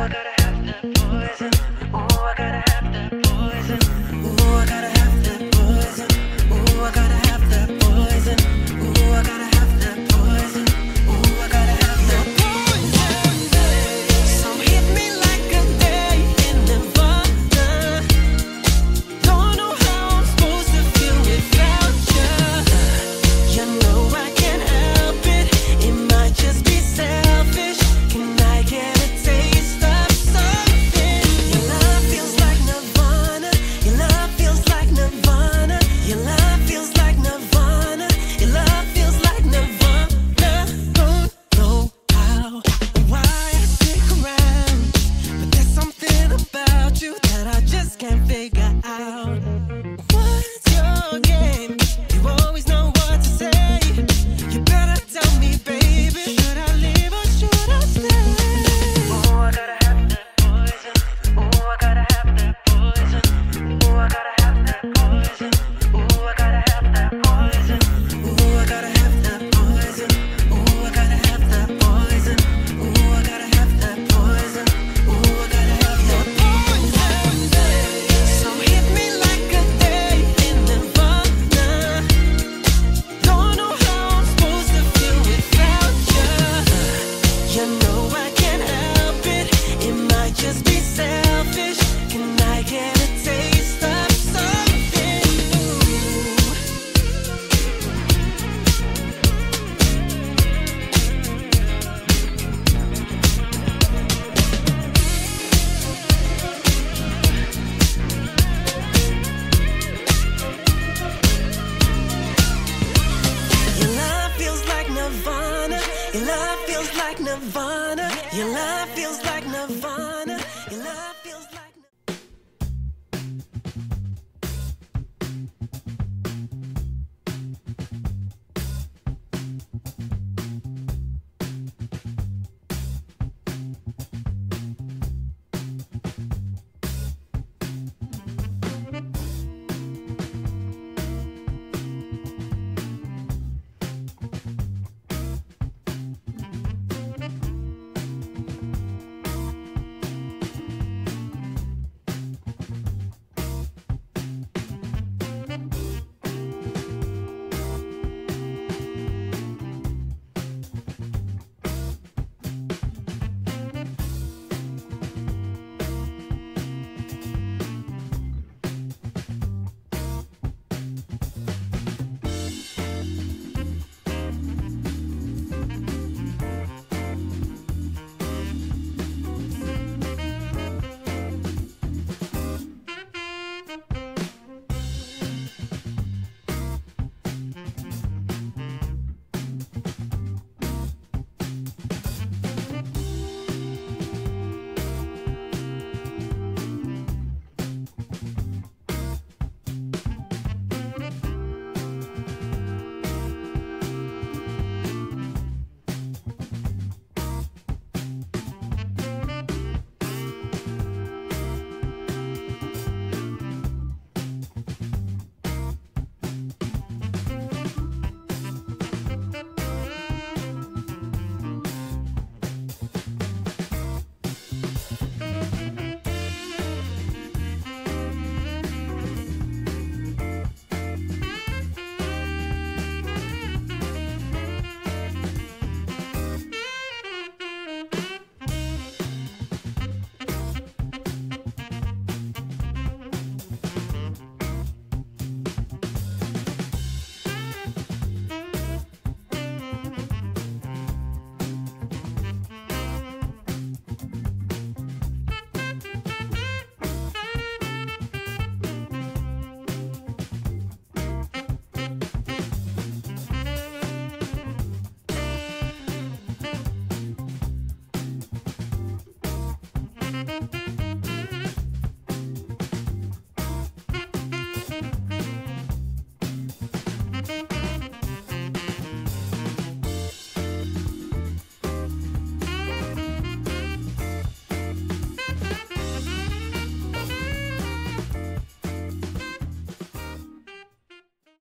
I gotta have that poison. Ooh, I gotta have that poison. Ooh, I gotta have that poison. Ooh, I gotta have that poison. Ooh, I gotta have that poison. Ooh, I gotta have that poison. So hit me like a day in Nirvana. Don't know how I'm supposed to feel without you. You know I can't help it. It might just be selfish. Can I get a taste of something? Your love feels like Nirvana. Your love feels like Nirvana. Your love feels like Nirvana. Your love feels like Nirvana. Don't know how or why I stick around, but there's something about you that I just can't figure out. What's your game? You always know what to say. You better tell me, baby. Should I leave or should I stay? Ooh, I gotta have that poison. Ooh, I gotta have that poison. Ooh, I gotta have that poison. Ooh, I gotta have that poison. Ooh, I gotta have that poison. Ooh, I gotta have that poison. Ooh, I gotta have that poison. Ooh, I gotta have that poison. So hit me like a day in Nirvana. Don't know how I'm supposed to feel without you. You know I can't help it. It might just be selfish. Can I get a taste of something new? Your love feels like Nirvana. Your love feels like Nirvana. Your love feels like Nirvana. Your love